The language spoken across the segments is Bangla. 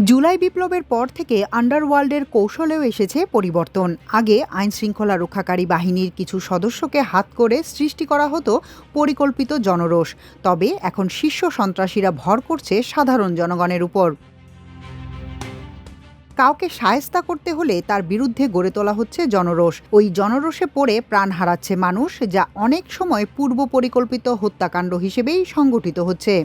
জুলাই বিপ্লবের পর থেকে আন্ডারওয়ার্ল্ডের কৌশলেও এসেছে পরিবর্তন। আগে আইনশৃঙ্খলা রক্ষাকারী বাহিনীর কিছু সদস্যকে হাত করে সৃষ্টি করা হতো পরিকল্পিত জনরোষ। তবে এখন শীর্ষ সন্ত্রাসীরা ভর করছে সাধারণ জনগণের উপর। কাউকে শায়েস্তা করতে হলে তার বিরুদ্ধে গড়ে তোলা হচ্ছে জনরোষ। ওই জনরোষে পড়ে প্রাণ হারাচ্ছে মানুষ, যা অনেক সময় পূর্ব পরিকল্পিত হত্যাকাণ্ড হিসেবেই সংগঠিত হচ্ছে।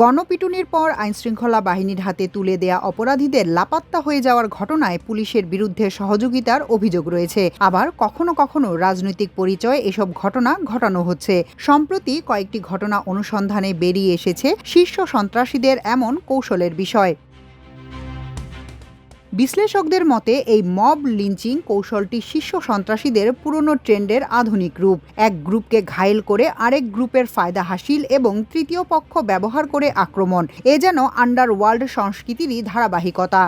গণপিটুনির পর আইনশৃঙ্খলা বাহিনীর হাতে তুলে দেয়া অপরাধীদের লাপাত্তা হয়ে যাওয়ার ঘটনায় পুলিশের বিরুদ্ধে সহযোগিতার অভিযোগ রয়েছে। আবার কখনো কখনো রাজনৈতিক পরিচয়ে এসব ঘটনা ঘটানো হচ্ছে। সম্প্রতি কয়েকটি ঘটনা অনুসন্ধানে বেরিয়ে এসেছে শীর্ষ সন্ত্রাসীদের এমন কৌশলের বিষয়। বিশ্লেষকদের মতে এই মব লিঞ্চিং কৌশলটি শীর্ষ সন্ত্রাসীদের পুরনো ট্রেন্ডের আধুনিক রূপ। এক গ্রুপকে ঘায়েল করে আরেক গ্রুপের ফায়দা হাসিল এবং তৃতীয় পক্ষ ব্যবহার করে আক্রমণ, এ যেন আন্ডারওয়ার্ল্ড সংস্কৃতিরই ধারাবাহিকতা।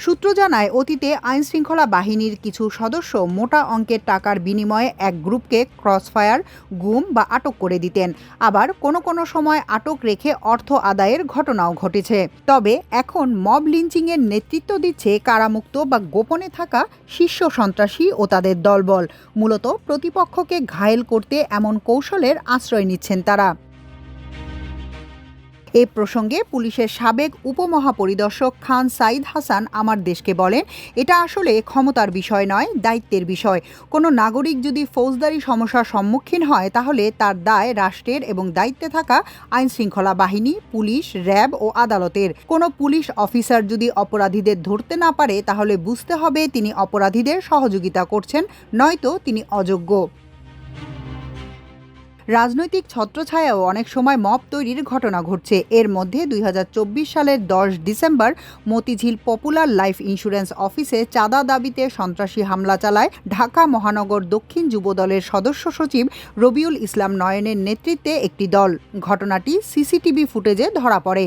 সূত্র জানায়, অতীতে আইনশৃঙ্খলা বাহিনীর কিছু সদস্য মোটা অঙ্কের টাকার বিনিময়ে এক গ্রুপকে ক্রসফায়ার, গুম বা আটক করে দিতেন। আবার কোনো কোনো সময় আটক রেখে অর্থ আদায়ের ঘটনাও ঘটেছে। তবে এখন মব লিঞ্চিংয়ের নেতৃত্ব দিচ্ছে কারামুক্ত বা গোপনে থাকা শীর্ষ সন্ত্রাসী ও তাদের দলবল। মূলত প্রতিপক্ষকে ঘায়েল করতে এমন কৌশলের আশ্রয় নিচ্ছেন তারা। এ প্রসঙ্গে পুলিশের সাবেক উপমহাপরিদর্শক খান সাইদ হাসান আমার দেশকে বলেন, এটা আসলে ক্ষমতার বিষয় নয়, দায়িত্বের বিষয়। কোনো নাগরিক যদি ফৌজদারি সমস্যার সম্মুখীন হয়, তাহলে তার দায় রাষ্ট্রের এবং দায়িত্বে থাকা আইনশৃঙ্খলা বাহিনী, পুলিশ, র্যাব ও আদালতের। কোনো পুলিশ অফিসার যদি অপরাধীদের ধরতে না পারে, তাহলে বুঝতে হবে তিনি অপরাধীদের সহযোগিতা করছেন, নয়তো তিনি অযোগ্য। রাজনৈতিক ছত্রছায়াও অনেক সময় মব তৈরির ঘটনা ঘটছে। এর মধ্যে 2024 সালের 10 December Motijheel popular life insurance অফিসে চাঁদা দাবিতে সন্ত্রাসী হামলা চালায় ঢাকা মহানগর দক্ষিণ যুবদলের সদস্য সচিব রবিউল ইসলাম নয়নের নেতৃত্বে একটি দল। ঘটনাটি সিসিটিভি ফুটেজে ধরা পড়ে।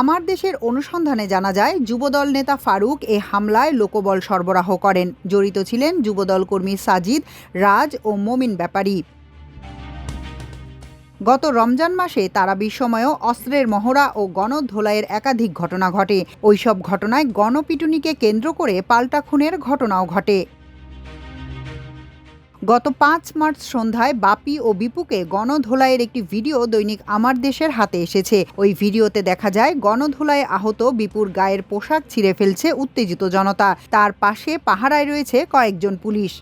আমার দেশের অনুসন্ধানে জানা যায়, যুবদল নেতা ফারুক এ হামলায় লোকবল সরবরাহ করেন। জড়িত ছিলেন যুবদল কর্মী সাজিদ, রাজ ও মমিন ব্যাপারী। গত রমজান মাসে তারাবির সময়ও অস্ত্রের মহড়া ও গণধোলাইয়ের একাধিক ঘটনা ঘটে। ওইসব ঘটনায় গণপিটুনিকে কেন্দ্র করে পাল্টা খুনের ঘটনাও ঘটে। গত 5 মার্চ সন্ধ্যায় বাপি ও বিপুকে গণধোলাইয়ের একটি ভিডিও দৈনিক আমার দেশের হাতে এসেছে। ওই ভিডিওতে দেখা যায়, গণধোলায় আহত বিপুর গায়ের পোশাক ছিঁড়ে ফেলছে উত্তেজিত জনতা। তার পাশে পাহারায় রয়েছে কয়েকজন পুলিশ।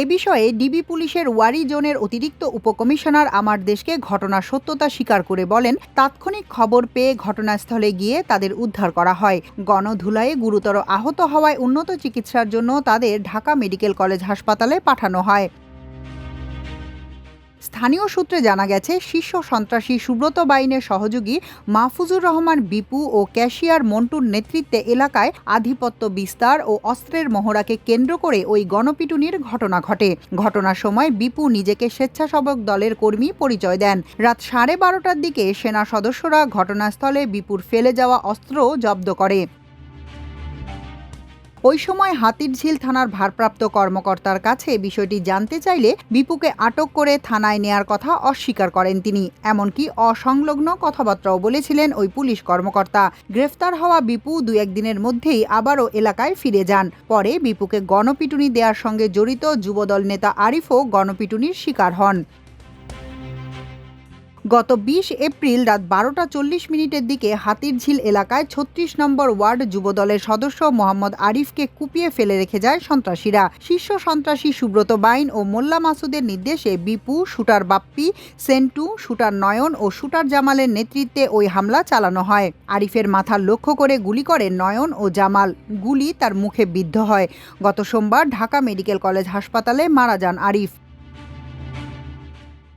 এ বিষয়ে ডিবি পুলিশের ওয়ারি জোনের অতিরিক্ত উপকমিশনার আমার দেশকে ঘটনার সত্যতা স্বীকার করে বলেন, তাৎক্ষণিক খবর পেয়ে ঘটনাস্থলে গিয়ে তাদের উদ্ধার করা হয়। গণধুলায় গুরুতর আহত হওয়ায় উন্নত চিকিৎসার জন্য তাদের ঢাকা মেডিকেল কলেজ হাসপাতালে পাঠানো হয়। স্থানীয় সূত্রে জানা গেছে, শীর্ষ সন্ত্রাসী সুব্রত বাইনের সহযোগী মাহফুজুর রহমান বিপু ও ক্যাশিয়ার মন্টুর নেতৃত্বে এলাকায় আধিপত্য বিস্তার ও অস্ত্রের মহড়াকে কেন্দ্র করে ওই গণপিটুনির ঘটনা ঘটে। ঘটনার সময় বিপু নিজেকে স্বেচ্ছাসেবক দলের কর্মী পরিচয় দেন। রাত 12:30টার দিকে সেনা সদস্যরা ঘটনাস্থলে বিপুর ফেলে যাওয়া অস্ত্র জব্দ করে। ওই সময় হাতিরঝিল থানার ভারপ্রাপ্ত কর্মকর্তার কাছে বিষয়টি জানতে চাইলে বিপুকে আটক করে থানায় নেয়ার কথা অস্বীকার করেন তিনি। এমনকি অসংলগ্ন কথাবার্তাও বলেছিলেন ওই পুলিশ কর্মকর্তা। গ্রেফতার হওয়া বিপু 2-1 দিনের মধ্যেই আবারও এলাকায় ফিরে যান। পরে বিপুকে গণপিটুনি দেওয়ার সঙ্গে জড়িত যুবদল নেতা আরিফও গণপিটুনির শিকার হন। গত 20 এপ্রিল রাত 12:40 দিকে হাতিরঝিল এলাকায় 36 নম্বর ওয়ার্ড যুবদলের সদস্য মোহাম্মদ আরিফকে কুপিয়ে ফেলে রেখে যায় সন্ত্রাসীরা। শীর্ষ সন্ত্রাসী সুব্রত বাইন ও মোল্লা মাসুদের নির্দেশে বিপু, শুটার বাপ্পি, সেন্টু, শুটার নয়ন ও শুটার জামালের নেতৃত্বে ওই হামলা চালানো হয়। আরিফের মাথার লক্ষ্য করে গুলি করে নয়ন ও জামাল। গুলি তার মুখে বিদ্ধ হয়। গত সোমবার ঢাকা মেডিকেল কলেজ হাসপাতালে মারা যান আরিফ।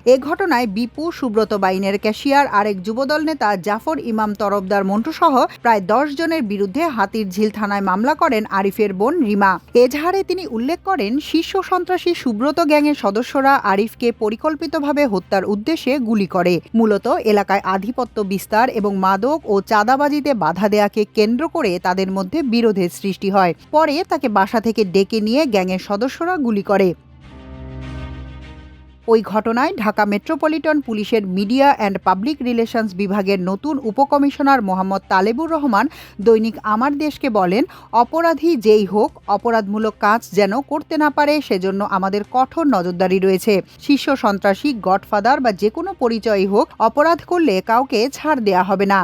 এ ঘটনায় বিপু, সুব্রত বাইনের ক্যাশিয়ার, আরেক যুবদল নেতা জাফর ইমাম তরফদার মন্টুসহ প্রায় 10 জনের বিরুদ্ধে হাতিরঝিল থানায় মামলা করেন আরিফের বোন রিমা। এজাহারে তিনি উল্লেখ করেন, শীর্ষ সন্ত্রাসী সুব্রত গ্যাংয়ের সদস্যরা আরিফকে পরিকল্পিতভাবে হত্যার উদ্দেশ্যে গুলি করে। মূলত এলাকায় আধিপত্য বিস্তার এবং মাদক ও চাঁদাবাজিতে বাধা দেয়াকে কেন্দ্র করে তাদের মধ্যে বিরোধের সৃষ্টি হয়। পরে তাকে বাসা থেকে ডেকে নিয়ে গ্যাংয়ের সদস্যরা গুলি করে। ওই ঘটনায় ঢাকা মেট্রোপলিটন পুলিশের মিডিয়া অ্যান্ড পাবলিক রিলেশনস বিভাগের নতুন উপকমিশনার মোহাম্মদ তালেবুর রহমান দৈনিক আমার দেশকে বলেন, অপরাধী যেই হোক অপরাধমূলক কাজ যেন করতে না পারে সেজন্য আমাদের কঠোর নজরদারি রয়েছে। শীর্ষ সন্ত্রাসী, গডফাদার বা যে কোনো পরিচয়ই হোক, অপরাধ করলে কাউকে ছাড় দেয়া হবে না।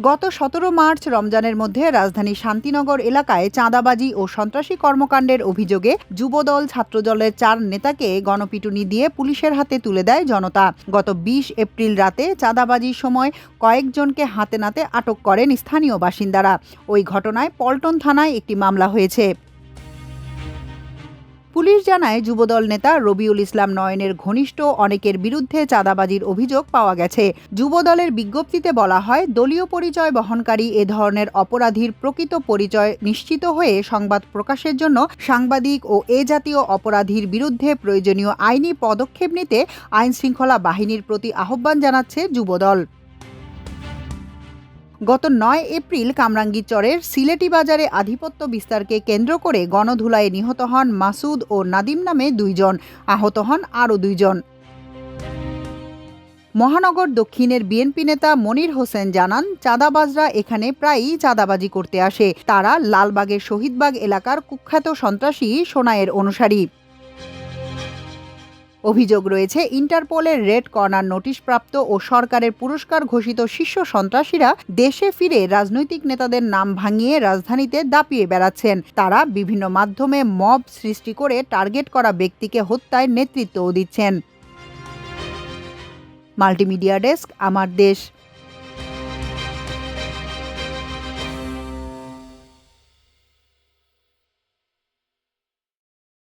গত 17 মার্চ রমজানের মধ্যে রাজধানীর শান্তিনগর এলাকায় চাঁদাবাজি ও সন্ত্রাসী কর্মকাণ্ডের অভিযোগে যুবদল ছাত্রদলের 4 নেতাকে গণপিটুনি দিয়ে পুলিশের হাতে তুলে দেয় জনতা। গত 20 এপ্রিল রাতে চাঁদাবাজির সময় কয়েকজনকে হাতে নাতে আটক করেন স্থানীয় বাসিন্দারা। ওই ঘটনায় পল্টন থানায় একটি মামলা হয়েছে। পুলিশ জানায়, যুবদল নেতা রবিউল ইসলাম নয়নের ঘনিষ্ঠ অনেকের বিরুদ্ধে চাঁদাবাজির অভিযোগ পাওয়া গেছে। যুবদলের বিজ্ঞপ্তিতে বলা হয়, দলীয় পরিচয় বহনকারী এ ধরনের অপরাধীর প্রকৃত পরিচয় নিশ্চিত হয়ে সংবাদ প্রকাশের জন্য সাংবাদিক ও এ জাতীয় অপরাধীর বিরুদ্ধে প্রয়োজনীয় আইনি পদক্ষেপ নিতে আইনশৃঙ্খলা বাহিনীর প্রতি আহ্বান জানাচ্ছে যুবদল। গত 9 এপ্রিল কামরাঙ্গীরচরের সিলেটি বাজারে আধিপত্য বিস্তারকে কেন্দ্র করে গণধুলায় নিহত হন মাসুদ ও নাদিম নামে 2 জন, আহত হন আরও 2 জন। মহানগর দক্ষিণের বিএনপি নেতা মনির হোসেন জানান, চাঁদাবাজরা এখানে প্রায়ই চাঁদাবাজি করতে আসে। তারা লালবাগের শহীদবাগ এলাকার কুখ্যাত সন্ত্রাসী সোনাইয়ের অনুসারী। অভিযোগ রয়েছে, ইন্টারপোলের রেড কর্নার নোটিশপ্রাপ্ত ও সরকারের পুরস্কার ঘোষিত শীর্ষ সন্ত্রাসীরা দেশে ফিরে রাজনৈতিক নেতাদের নাম ভাঙিয়ে রাজধানীতে দাপিয়ে বেড়াচ্ছেন। তারা বিভিন্ন মাধ্যমে মব সৃষ্টি করে টার্গেট করা ব্যক্তিকে হত্যায় নেতৃত্বও দিচ্ছেন। মাল্টিমিডিয়া ডেস্ক, আমার দেশ।